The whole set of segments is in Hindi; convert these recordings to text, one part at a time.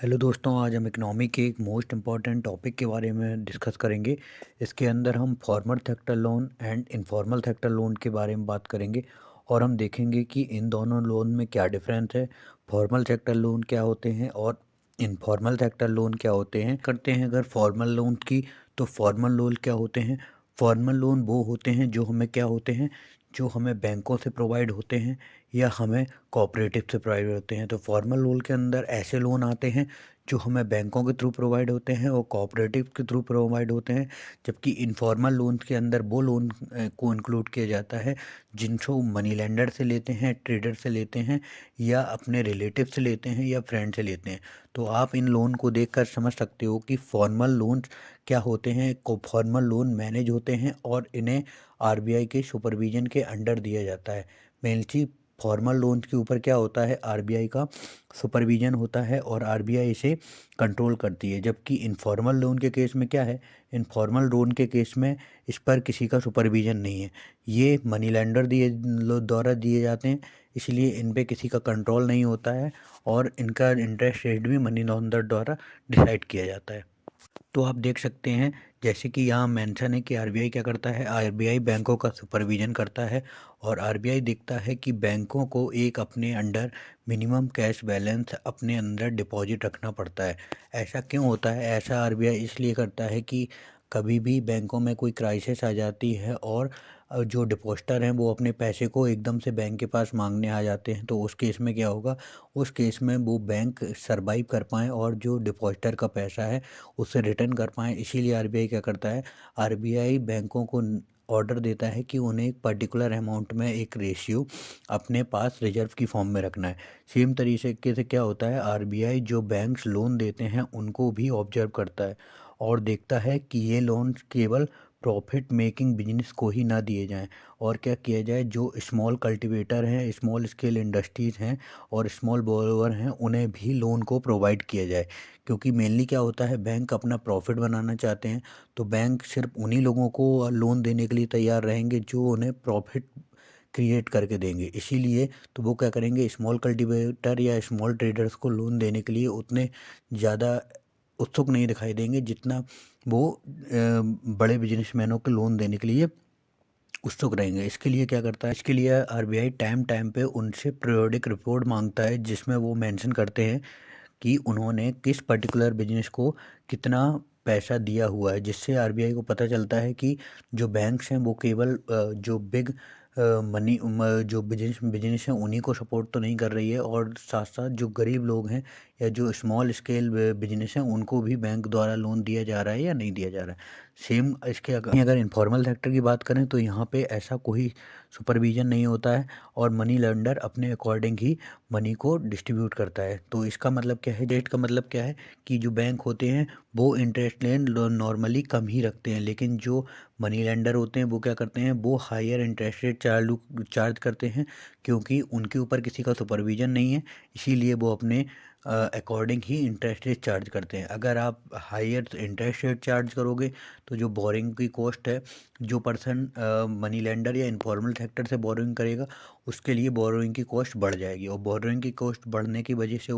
हेलो दोस्तों, आज हम इकनॉमी के एक मोस्ट इम्पॉर्टेंट टॉपिक के बारे में डिस्कस करेंगे। इसके अंदर हम formal sector loan and informal sector loan के बारे में बात करेंगे और हम देखेंगे कि इन दोनों लोन में क्या डिफरेंस है। फॉर्मल सेक्टर लोन क्या होते हैं और इनफॉर्मल सेक्टर लोन क्या होते हैं। करते हैं अगर फॉर्मल लोन की, तो फॉर्मल लोन क्या होते हैं। फॉर्मल लोन वो होते हैं जो हमें क्या होते हैं, जो हमें बैंकों से प्रोवाइड होते हैं या हमें कोऑपरेटिव से प्रोवाइड होते हैं। तो फॉर्मल लोन के अंदर ऐसे लोन आते हैं जो हमें बैंकों के थ्रू प्रोवाइड होते हैं और कोऑपरेटिव के थ्रू प्रोवाइड होते हैं। जबकि इनफॉर्मल लोन के अंदर वो लोन को इंक्लूड किया जाता है जिनको मनी लेंडर से लेते हैं, ट्रेडर से लेते हैं या अपने रिलेटिव से लेते हैं या फ्रेंड से लेते हैं। तो आप इन लोन को देखकर समझ सकते हो कि फॉर्मल लोन क्या होते हैं। को फॉर्मल लोन मैनेज होते हैं और इन्हें आरबीआई के सुपरविजन के अंडर दिया जाता है। मेनली फॉर्मल लोन के ऊपर क्या होता है, आरबीआई का सुपरविजन होता है और आरबीआई इसे कंट्रोल करती है। जबकि इनफॉर्मल लोन के केस में क्या है, इनफॉर्मल लोन के केस में इस पर किसी का सुपरविजन नहीं है। ये मनी लेंडर द्वारा दिए जाते हैं, इसलिए इन पे किसी का कंट्रोल नहीं होता है और इनका इंटरेस्ट रेट भी मनी लॉन्डर द्वारा डिसाइड किया जाता है। तो आप देख सकते हैं, जैसे कि यहाँ मेंशन है कि आरबीआई क्या करता है, आरबीआई बैंकों का सुपरविजन करता है और आरबीआई देखता है कि बैंकों को एक अपने अंडर मिनिमम कैश बैलेंस अपने अंदर डिपॉजिट रखना पड़ता है। ऐसा क्यों होता है? ऐसा आरबीआई इसलिए करता है कि कभी भी बैंकों में कोई क्राइसिस आ जाती है और जो डिपॉजिटर हैं वो अपने पैसे को एकदम से बैंक के पास मांगने आ जाते हैं, तो उस केस में क्या होगा, उस केस में वो बैंक सरवाइव कर पाएँ और जो डिपॉजिटर का पैसा है उससे रिटर्न कर पाएँ। इसीलिए आरबीआई क्या करता है, आरबीआई बैंकों को ऑर्डर देता है कि उन्हें एक पर्टिकुलर अमाउंट में एक रेशियो अपने पास रिजर्व की फॉर्म में रखना है। सेम तरीके से क्या होता है, आरबीआई जो बैंक्स लोन देते हैं उनको भी ऑब्जर्व करता है और देखता है कि ये लोन केवल प्रॉफिट मेकिंग बिजनेस को ही ना दिए जाएं और क्या किया जाए, जो स्मॉल कल्टीवेटर हैं, स्मॉल स्केल इंडस्ट्रीज़ हैं और स्मॉल बोरोवर हैं, उन्हें भी लोन को प्रोवाइड किया जाए। क्योंकि मेनली क्या होता है, बैंक अपना प्रॉफिट बनाना चाहते हैं, तो बैंक सिर्फ उन्हीं लोगों को लोन देने के लिए तैयार रहेंगे जो उन्हें प्रॉफिट क्रिएट करके देंगे। इसीलिए तो वो क्या करेंगे, स्मॉल कल्टीवेटर या स्मॉल ट्रेडर्स को लोन देने के लिए उतने ज़्यादा उत्सुक नहीं दिखाई देंगे जितना वो बड़े बिजनेसमैनों को लोन देने के लिए उत्सुक रहेंगे। इसके लिए क्या करता है, इसके लिए आरबीआई टाइम टाइम पे उनसे पीरियोडिक रिपोर्ट मांगता है जिसमें वो मेंशन करते हैं कि उन्होंने किस पर्टिकुलर बिजनेस को कितना पैसा दिया हुआ है, जिससे आरबीआई को पता चलता है कि जो बैंक्स हैं वो केवल जो बिग जो बिजनेस बिजनेस हैं उन्हीं को सपोर्ट तो नहीं कर रही है और साथ साथ जो गरीब लोग हैं या जो स्मॉल स्केल बिजनेस हैं उनको भी बैंक द्वारा लोन दिया जा रहा है या नहीं दिया जा रहा है। सेम इसके अगर इनफॉर्मल सेक्टर की बात करें तो यहाँ पे ऐसा कोई सुपरविजन नहीं होता है और मनी लेंडर अपने अकॉर्डिंग ही मनी को डिस्ट्रीब्यूट करता है। तो इसका मतलब क्या है, रेट का मतलब क्या है कि जो बैंक होते हैं वो इंटरेस्ट रेट नॉर्मली कम ही रखते हैं, लेकिन जो मनी लेंडर होते हैं वो क्या करते हैं, वो हायर इंटरेस्ट रेट चार्ज करते हैं क्योंकि उनके ऊपर किसी का सुपरविजन नहीं है। इसीलिए वो अपने अकॉर्डिंग ही इंटरेस्ट रेट चार्ज करते हैं। अगर आप हायर इंटरेस्ट रेट चार्ज करोगे तो जो बोरिंग की कॉस्ट है, जो पर्सन मनी लेंडर या इनफॉर्मल सेक्टर से बोरिंग करेगा उसके लिए बोरोइंग की कॉस्ट बढ़ जाएगी और बोरोइंग की कॉस्ट बढ़ने की वजह से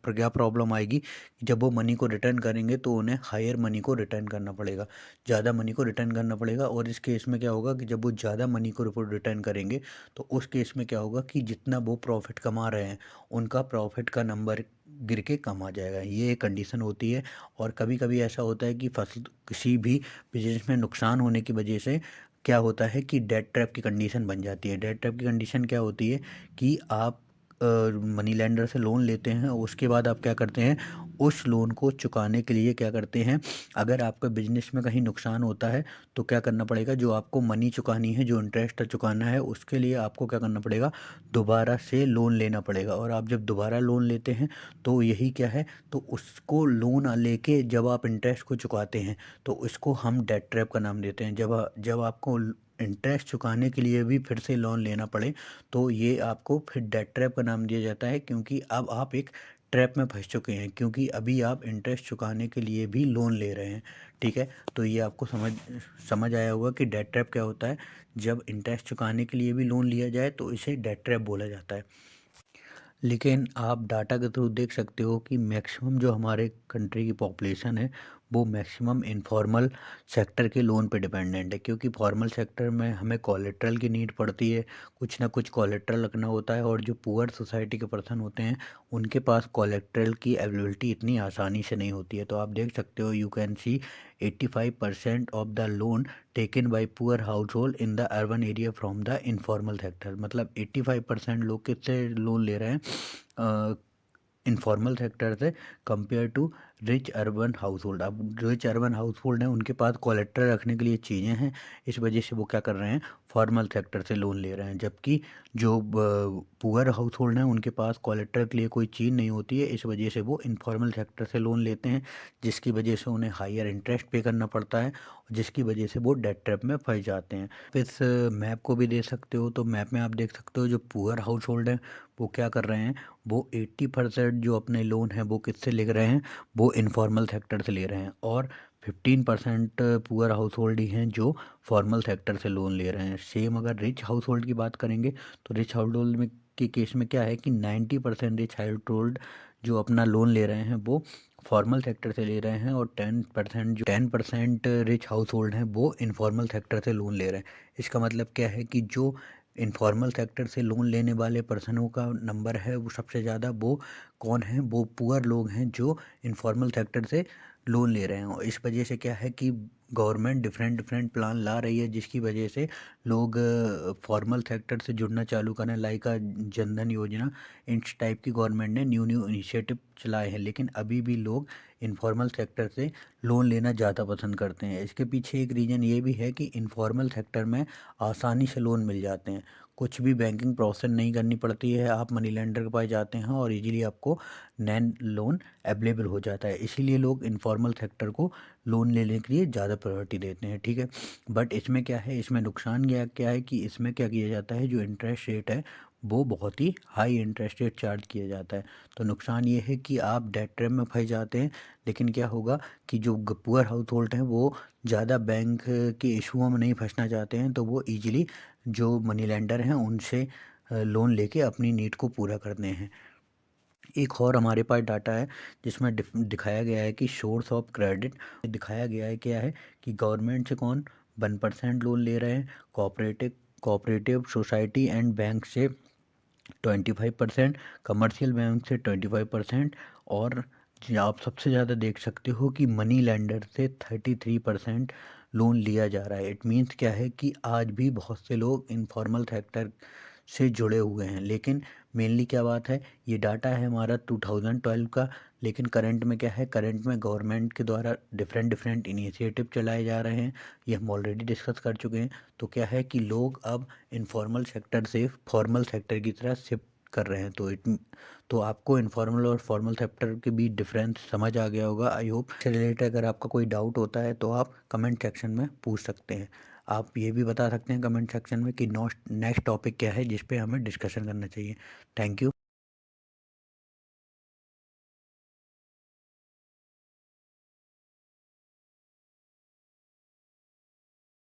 क्या प्रॉब्लम आएगी कि जब वो मनी को रिटर्न करेंगे तो उन्हें हायर मनी को रिटर्न करना पड़ेगा, ज़्यादा मनी को रिटर्न करना पड़ेगा। और इस केस में क्या होगा कि जब वो ज़्यादा मनी को रिटर्न करेंगे तो उस केस में क्या होगा कि जितना वो प्रॉफिट कमा रहे हैं उनका प्रॉफिट का नंबर गिर के कम आ जाएगा। ये एक कंडीशन होती है। और कभी कभी ऐसा होता है कि फसल किसी भी बिजनेस में नुकसान होने की वजह से क्या होता है कि डेट ट्रैप की कंडीशन बन जाती है। डेट ट्रैप की कंडीशन क्या होती है कि आप मनी लेंडर से लोन लेते हैं, उसके बाद आप क्या करते हैं, उस लोन को चुकाने के लिए क्या करते हैं, अगर आपका बिजनेस में कहीं नुकसान होता है तो क्या करना पड़ेगा, जो आपको मनी चुकानी है, जो इंटरेस्ट चुकाना है, उसके लिए आपको क्या करना पड़ेगा, दोबारा से लोन लेना पड़ेगा। और आप जब दोबारा लोन लेते हैं तो यही क्या है, तो उसको लोन लेके जब आप इंटरेस्ट को चुकाते हैं तो इसको हम डेट ट्रैप का नाम देते हैं। जब आपको इंटरेस्ट चुकाने के लिए भी फिर से लोन लेना पड़े तो ये आपको फिर डेट ट्रैप का नाम दिया जाता है, क्योंकि अब आप एक ट्रैप में फंस चुके हैं, क्योंकि अभी आप इंटरेस्ट चुकाने के लिए भी लोन ले रहे हैं। ठीक है, तो ये आपको समझ आया होगा कि डेट ट्रैप क्या होता है। जब इंटरेस्ट चुकाने के लिए भी लोन लिया जाए तो इसे डेट ट्रैप बोला जाता है। लेकिन आप डाटा के थ्रू देख सकते हो कि मैक्सिमम जो हमारे कंट्री की पॉपुलेशन है वो मैक्सिमम इनफॉर्मल सेक्टर के लोन पे डिपेंडेंट है, क्योंकि फॉर्मल सेक्टर में हमें कोलेट्रल की नीड पड़ती है, कुछ ना कुछ कोलेट्रल रखना होता है, और जो पुअर सोसाइटी के पर्सन होते हैं उनके पास कोलेट्रल की अवेलेबिलिटी इतनी आसानी से नहीं होती है। तो आप देख सकते हो, you can see 85% of the loan taken by poor household in the urban area from the informal sector. मतलब 85% लोग किससे लोन ले रहे हैं, इनफॉर्मल सेक्टर से, compare to rich urban household. अब रिच अर्बन हाउस होल्ड हैं उनके पास कोलेट्रल रखने के लिए चीज़ें हैं, इस वजह से वो क्या कर रहे हैं, फॉर्मल सेक्टर से लोन ले रहे हैं। जबकि जो पुअर हाउस होल्ड हैं उनके पास कोलेट्रल के लिए कोई चीज़ नहीं होती है, इस वजह से वो इनफॉर्मल सेक्टर से लोन लेते हैं, जिसकी वजह से उन्हें हायर इंटरेस्ट पे करना पड़ता है, जिसकी वजह से वो डेट ट्रैप में फंस जाते हैं। इस मैप को भी देख सकते हो, तो मैप में आप देख सकते हो जो पुअर हाउस होल्ड हैं वो क्या कर रहे हैं, वो 80% जो अपने लोन हैं वो किससे ले रहे हैं, वो इनफॉर्मल सेक्टर से ले रहे हैं, और 15% पुअर हाउस होल्ड ही हैं जो फॉर्मल सेक्टर से लोन ले रहे हैं। सेम अगर रिच हाउस होल्ड की बात करेंगे तो रिच हाउस होल्ड में के केस में क्या है कि 90% रिच हाउस होल्ड जो अपना लोन ले रहे हैं वो फॉर्मल सेक्टर से ले रहे हैं, और 10% रिच हाउस होल्ड हैं वो इनफॉर्मल सेक्टर से लोन ले रहे हैं। इसका मतलब क्या है कि जो इनफॉर्मल सेक्टर से लोन लेने वाले पर्सनों का नंबर है वो सबसे ज़्यादा, वो कौन है, वो पुअर लोग हैं जो इनफॉर्मल सेक्टर से लोन ले रहे हैं। और इस वजह से क्या है कि गवर्नमेंट डिफरेंट डिफरेंट प्लान ला रही है, जिसकी वजह से लोग फॉर्मल सेक्टर से जुड़ना चालू करें, लाइक जनधन योजना, इस टाइप की गवर्नमेंट ने न्यू न्यू इनिशिएटिव चलाए हैं। लेकिन अभी भी लोग इनफॉर्मल सेक्टर से लोन लेना ज़्यादा पसंद करते हैं। इसके पीछे एक रीज़न ये भी है कि इनफॉर्मल सेक्टर में आसानी से लोन मिल जाते हैं, कुछ भी बैंकिंग प्रोसेस नहीं करनी पड़ती है, आप मनी लेंडर के पास जाते हैं और इजीली आपको नैन लोन अवेलेबल हो जाता है। इसीलिए लोग इनफॉर्मल सेक्टर को लोन लेने के लिए ज़्यादा प्रायोरिटी देते हैं, ठीक है। बट इसमें क्या है, इसमें नुकसान क्या क्या है कि इसमें क्या किया जाता है, जो इंटरेस्ट रेट है वो बहुत ही हाई इंटरेस्ट रेट चार्ज किया जाता है। तो नुकसान ये है कि आप डेट ट्रैप में फंस जाते हैं। लेकिन क्या होगा कि जो पुअर हाउस होल्ड हैं वो ज़्यादा बैंक के इशुओं में नहीं फंसना चाहते हैं, तो वो ईजिली जो मनी लेंडर हैं उनसे लोन लेके अपनी नीड को पूरा करते हैं। एक और हमारे पास डाटा है जिसमें दिखाया गया है कि सोर्स ऑफ क्रेडिट दिखाया गया है, क्या है कि गवर्नमेंट से कौन 1% लोन ले रहे हैं, cooperative cooperative society and bank से 25%, कमर्शियल बैंक से 25%, और आप सबसे ज़्यादा देख सकते हो कि मनी लेंडर से 33% लोन लिया जा रहा है। इट मीन्स क्या है कि आज भी बहुत से लोग इनफॉर्मल सेक्टर से जुड़े हुए हैं। लेकिन मेनली क्या बात है, ये डाटा है हमारा 2012 का, लेकिन करंट में क्या है, करंट में गवर्नमेंट के द्वारा डिफरेंट डिफरेंट इनिशिएटिव चलाए जा रहे हैं, ये हम ऑलरेडी डिस्कस कर चुके हैं। तो क्या है कि लोग अब इनफॉर्मल सेक्टर से फॉर्मल सेक्टर की तरह शिफ्ट कर रहे हैं। तो आपको इनफॉर्मल और फॉर्मल सेक्टर के बीच डिफरेंस समझ आ गया होगा, आई होप। इससे रिलेटेड अगर आपका कोई डाउट होता है तो आप कमेंट सेक्शन में पूछ सकते हैं। आप ये भी बता सकते हैं कमेंट सेक्शन में कि नेक्स्ट टॉपिक क्या है जिस पे हमें डिस्कशन करना चाहिए। Thank you.